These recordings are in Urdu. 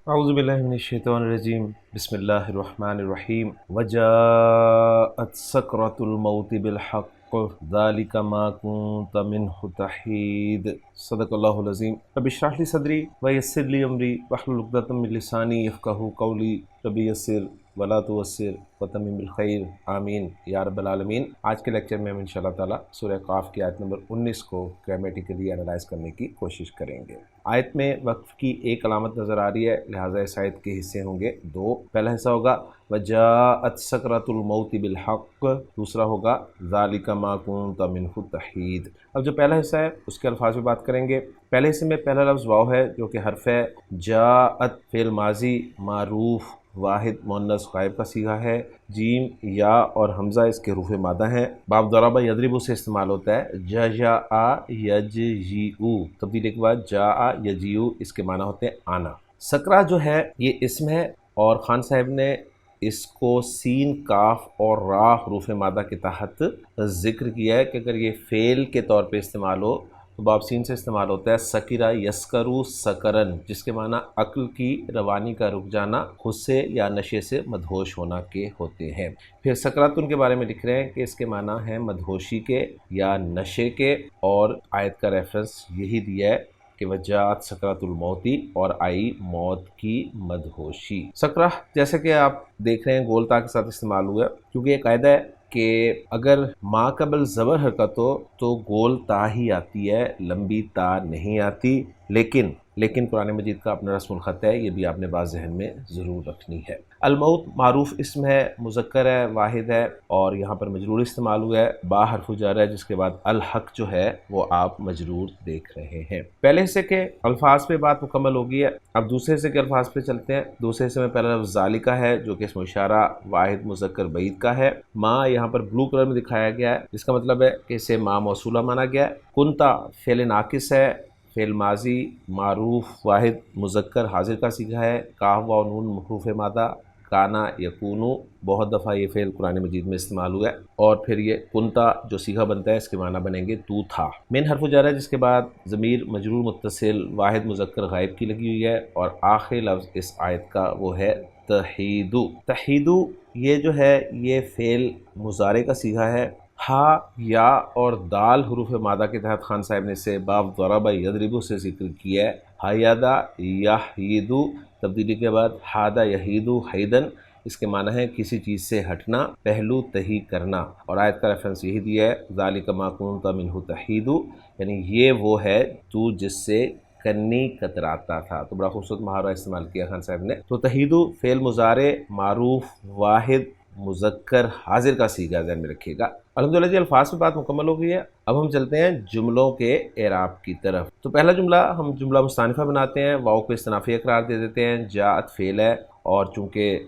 اعوذ باللہ من الشیطان الرجیم بسم اللہ الرحمن الرحیم وجاءت سکرۃ الموت بالحق ذلک ما كنت منہ تحید صدق اللہ العظیم رب اشرح لی صدری ویسر لی امری واحلل عقدۃ من لسانی یفقہوا قولی رب یسر ولا تعسر وتمم بالخیر آمین یا رب العالمین۔ آج کے لیکچر میں ہم انشاءاللہ تعالیٰ سورہ قاف کی آیت نمبر 19 کو گرامیٹیکلی انالائز کرنے کی کوشش کریں گے۔ آیت میں وقف کی ایک علامت نظر آ رہی ہے، لہٰذا اس آیت کے حصے ہوں گے دو۔ پہلا حصہ ہوگا وجاءت سکرۃ الموت بالحق، دوسرا ہوگا ذالک ما کنت منہ تحید۔ اب جو پہلا حصہ ہے اس کے الفاظ پہ بات کریں گے۔ پہلے حصے میں پہلا لفظ واو ہے جو کہ حرف ہے، جاءت فعل ماضی معروف واحد مؤنث غائب کا صیغہ ہے، جیم یا اور حمزہ اس کے حروف مادہ ہیں۔ باب ضرب یضرب سے استعمال ہوتا ہے، جاء یجیء، تبدیلی کے بعد جاء یجیء اس کے معنی ہوتے ہیں آنا۔ سکرہ جو ہے یہ اسم ہے، اور خان صاحب نے اس کو سین کاف اور را حروف مادہ کے تحت ذکر کیا ہے کہ اگر یہ فعل کے طور پہ استعمال ہو تو باب سین سے استعمال ہوتا ہے سکرہ یسکرو سکرن، جس کے معنی عقل کی روانی کا رک جانا، غصے یا نشے سے مدہوش ہونا کے ہوتے ہیں۔ پھر سکراتن کے بارے میں لکھ رہے ہیں کہ اس کے معنی ہیں مدہوشی کے یا نشے کے، اور آیت کا ریفرنس یہی دیا ہے کہ وجاءت سکرۃ الموت، اور آئی موت کی مدہوشی۔ سکرہ جیسے کہ آپ دیکھ رہے ہیں گول تا کے ساتھ استعمال ہوا ہے، کیونکہ یہ قاعدہ ہے کہ اگر ما قبل زبر حرکت ہو تو گول تا ہی آتی ہے، لمبی تا نہیں آتی۔ لیکن قرآن مجید کا اپنا رسم الخط ہے، یہ بھی آپ نے بات ذہن میں ضرور رکھنی ہے۔ الموت معروف اسم ہے، مذکر ہے، واحد ہے، اور یہاں پر مجرور استعمال ہوا ہے، با حرف جر ہے، جس کے بعد الحق جو ہے وہ آپ مجرور دیکھ رہے ہیں۔ پہلے حصے کے الفاظ پہ بات مکمل ہو گئی ہے، اب دوسرے حصے کے الفاظ پہ چلتے ہیں۔ دوسرے حصے میں پہلا لفظ ذالکہ ہے جو کہ اسم اشارہ واحد مذکر بعید کا ہے۔ ماں یہاں پر بلو کلر میں دکھایا گیا ہے، جس کا مطلب ہے کہ اسے ماں موصولہ مانا گیا ہے۔ کنتا فعل ناقص ہے، فعل ماضی معروف واحد مذکر حاضر کا صیغہ ہے، کاف واو نون حروف مادہ، کانا یکونو بہت دفعہ یہ فعل قرآن مجید میں استعمال ہوا ہے، اور پھر یہ کنتا جو صیغہ بنتا ہے اس کے معنی بنیں گے تو تھا۔ من حرف جر ہے جس کے بعد ضمیر مجرور متصل واحد مذکر غائب کی لگی ہوئی ہے، اور آخری لفظ اس آیت کا وہ ہے تحیدو۔ تحیدو یہ جو ہے یہ فعل مضارع کا صیغہ ہے، ہا یا اور دال حروف مادہ کے تحت خان صاحب نے اسے باب ضرب یضرب سے ذکر کیا ہے۔ حیدہ یحیدو، تبدیلی کے بعد حادہ یحیدو حیدن، اس کے معنی ہے کسی چیز سے ہٹنا، پہلو تہی کرنا، اور آیت کا ریفرنس یہی دیا ہے ذالک ما کنت منہ تحیدو، یعنی یہ وہ ہے تو جس سے کنی کتراتا تھا۔ تو بڑا خوبصورت محاورہ استعمال کیا خان صاحب نے۔ تو تحیدو فعل مضارع معروف واحد مذکر حاضر کا صیغہ ذہن میں رکھیے گا۔ الحمدللہ جی الفاظ پہ بات مکمل ہو گئی ہے، اب ہم چلتے ہیں جملوں کے اعراب کی طرف۔ تو پہلا جملہ ہم جملہ مستانفہ بناتے ہیں، واو کو استنافیہ قرار دے دیتے ہیں، جاءت فعل ہے اور چونکہ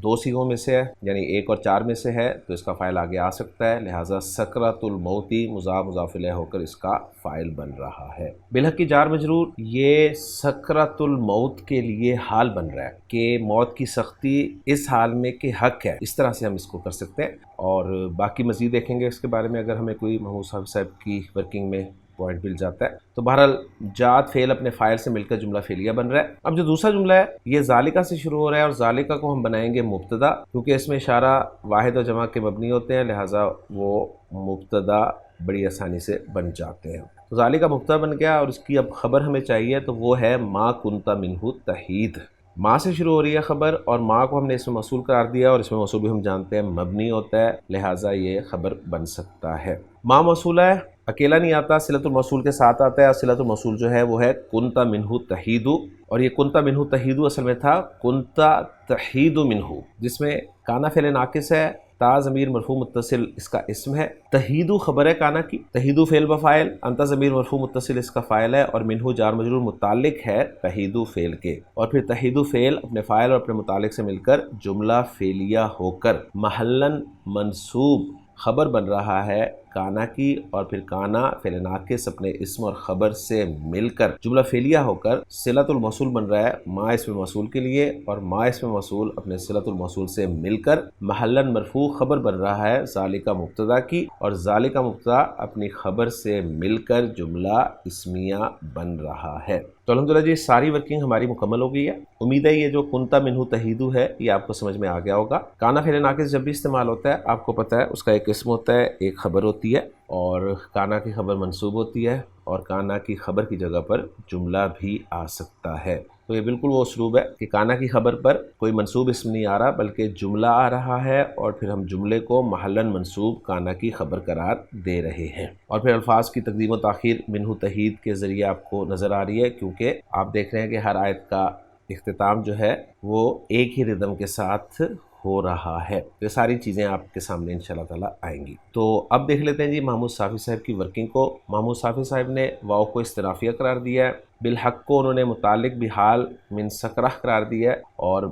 دو صیغوں میں سے ہے یعنی ایک اور چار میں سے ہے تو اس کا فاعل آگے آ سکتا ہے، لہٰذا سکرۃ الموتی مضاف مضاف الیہ ہو کر اس کا فاعل بن رہا ہے۔ بالحق کی جار مجرور، یہ سکرۃ الموت کے لیے حال بن رہا ہے کہ موت کی سختی اس حال میں کہ حق ہے، اس طرح سے ہم اس کو کر سکتے ہیں، اور باقی مزید دیکھیں گے اس کے بارے میں اگر ہمیں کوئی محمود صاحب کی ورکنگ میں پوائنٹ مل جاتا ہے۔ تو بہرحال جات فعل اپنے فاعل سے مل کر جملہ فعلیہ بن رہا ہے۔ اب جو دوسرا جملہ ہے یہ ذالکہ سے شروع ہو رہا ہے، اور ذالکہ کو ہم بنائیں گے مبتدا، کیونکہ اس میں اشارہ واحد اور جمع کے مبنی ہوتے ہیں، لہٰذا وہ مبتدا بڑی آسانی سے بن جاتے ہیں۔ تو ذالکہ مبتدا بن گیا، اور اس کی اب خبر ہمیں چاہیے تو وہ ہے ما کنت منہ تحید۔ ماں سے شروع ہو رہی ہے خبر، اور ماں کو ہم نے اس میں موصول قرار دیا، اور اس میں موصول بھی ہم جانتے ہیں مبنی ہوتا ہے، لہٰذا یہ خبر بن سکتا ہے۔ ماں موصولہ ہے، اکیلا نہیں آتا، صلۃ الموصول کے ساتھ آتا ہے، اور صلۃ الموصول جو ہے وہ ہے کنت منہ تحید، اور یہ کنت منہ تحید اصل میں تھا کنت تحید منہ، جس میں کانا فعل ناقص ہے، تا ضمیر مرفوع متصل اس کا اسم ہے، تحیدو خبر ہے کانا کی، تحیدو فعل بفاعل، انت ضمیر مرفوع متصل اس کا فاعل ہے، اور منہ جار مجرور متعلق ہے تحیدو فعل کے، اور پھر تحیدو فعل اپنے فاعل اور اپنے متعلق سے مل کر جملہ فعلیہ ہو کر محلاً منصوب خبر بن رہا ہے کانا کی اور پھر کانا فعل ناقص اپنے اسم اور خبر سے مل کر جملہ فعلیہ ہو کر صلۃ الموصول بن رہا ہے ما اسم موصول کے لیے، اور ما اسم موصول اپنے صلۃ الموصول سے مل کر محلاً مرفوع خبر بن رہا ہے ذالک مبتدا کی، اور ذالک مبتدا اپنی خبر سے مل کر جملہ اسمیہ بن رہا ہے۔ تو الحمدللہ جی ساری ورکنگ ہماری مکمل ہو گئی ہے۔ امید ہے یہ جو کنتا منہ تہیدو ہے یہ آپ کو سمجھ میں آ گیا ہوگا۔ کانا فعل ناقص جب بھی استعمال ہوتا ہے آپ کو پتہ ہے اس کا ایک اسم ہوتا ہے، ایک خبر ہوتی ہے، اور کانا کی خبر منصوب ہوتی ہے، اور کانا کی خبر کی جگہ پر جملہ بھی آ سکتا ہے۔ تو یہ بالکل وہ اسلوب ہے کہ کانا کی خبر پر کوئی منصوب اسم نہیں آ رہا بلکہ جملہ آ رہا ہے، اور پھر ہم جملے کو محلاً منصوب کانا کی خبر قرار دے رہے ہیں، اور پھر الفاظ کی تقدیم و تاخیر منہ تہید کے ذریعے آپ کو نظر آ رہی ہے، کیونکہ آپ دیکھ رہے ہیں کہ ہر آیت کا اختتام جو ہے وہ ایک ہی ردم کے ساتھ ہو رہا ہے۔ یہ ساری چیزیں آپ کے سامنے انشاءاللہ تعالیٰ آئیں گی۔ تو اب دیکھ لیتے ہیں جی محمود صافی صاحب کی ورکنگ کو۔ محمود صافی صاحب نے واو کو استنافیہ قرار دیا ہے، بالحق کو انہوں نے متعلق بحال من سکرہ قرار دیا ہے، اور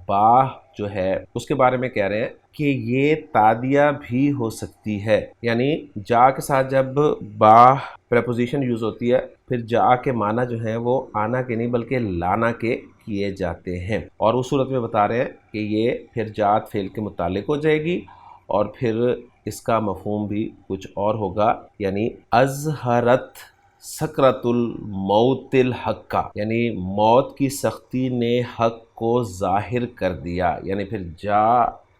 با جو ہے اس کے بارے میں کہہ رہے ہیں کہ یہ تادیہ بھی ہو سکتی ہے، یعنی جا کے ساتھ جب با پریپوزیشن یوز ہوتی ہے پھر جا کے معنی جو ہیں وہ آنا کے نہیں بلکہ لانا کے کیے جاتے ہیں، اور اس صورت میں بتا رہے ہیں کہ یہ پھر جات فعل کے متعلق ہو جائے گی، اور پھر اس کا مفہوم بھی کچھ اور ہوگا، یعنی اظہرت سکرت الموت الحق کا، یعنی موت کی سختی نے حق کو ظاہر کر دیا، یعنی پھر جا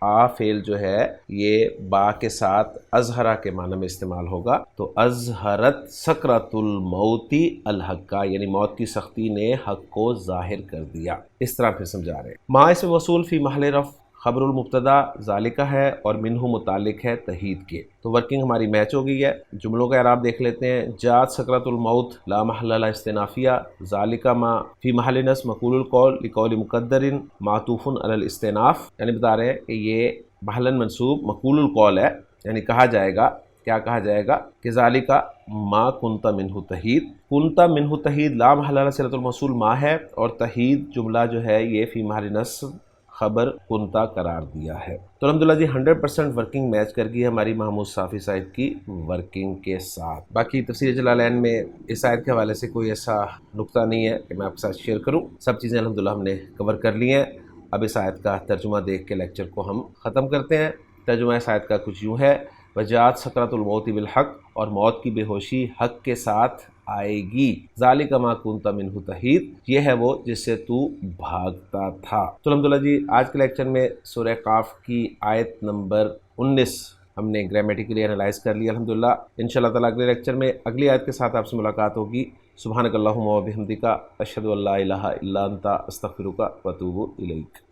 آ فعل جو ہے یہ با کے ساتھ اظہرہ کے معنی میں استعمال ہوگا، تو اظہرت سکرت الموت الحق کا، یعنی موت کی سختی نے حق کو ظاہر کر دیا۔ اس طرح پھر سمجھا رہے ہیں۔ ما اسم موصول فی محل رفع خبر المبتدا ذالکہ ہے، اور منہ متعلق ہے تہید کے۔ تو ورکنگ ہماری میچ ہو گئی ہے۔ جملوں کا اعراب دیکھ لیتے ہیں۔ جاءت سکرۃ الموت لا محل لها استنافیہ، ذالکہ ما فی محل نصب مقول القول لقول مقدر معطوف علی الاستئناف، یعنی بتا رہے ہیں کہ یہ محلاً منصوب مقول القول ہے، یعنی کہا جائے گا، کیا کہا جائے گا کہ ذالکہ ما کنت منہ تہید، کنت منہ تہید لا محل لها صلۃ الموصول ما ہے، اور تہید جملہ جو ہے یہ فی محل نصب خبر کنتا قرار دیا ہے۔ تو الحمدللہ جی 100% ورکنگ میچ کر گئی ہے ہماری محمود صافی صاحب کی ورکنگ کے ساتھ۔ باقی تفسیر جلالین میں اس آیت کے حوالے سے کوئی ایسا نقطہ نہیں ہے کہ میں آپ کے ساتھ شیئر کروں، سب چیزیں الحمدللہ ہم نے کور کر لی ہیں۔ اب اس آیت کا ترجمہ دیکھ کے لیکچر کو ہم ختم کرتے ہیں۔ ترجمہ اس آیت کا کچھ یوں ہے، وجاءت سکرۃ الموت بالحق، اور موت کی بے ہوشی حق کے ساتھ آئے گی، ذالک ما کنت منہ تحید، یہ ہے وہ جس سے تو بھاگتا تھا۔ تو الحمدللہ جی آج کے لیکچر میں سورہ قاف کی آیت نمبر 19 ہم نے گرامیٹیکلی انالائز کر لیا الحمدللہ۔ انشاءاللہ تعالیٰ اگلے لیکچر میں اگلی آیت کے ساتھ آپ سے ملاقات ہوگی۔ سبحانک اللہم و بحمدک، اشہد ان لا الہ الا انت، استغفرک و اتوب الیک۔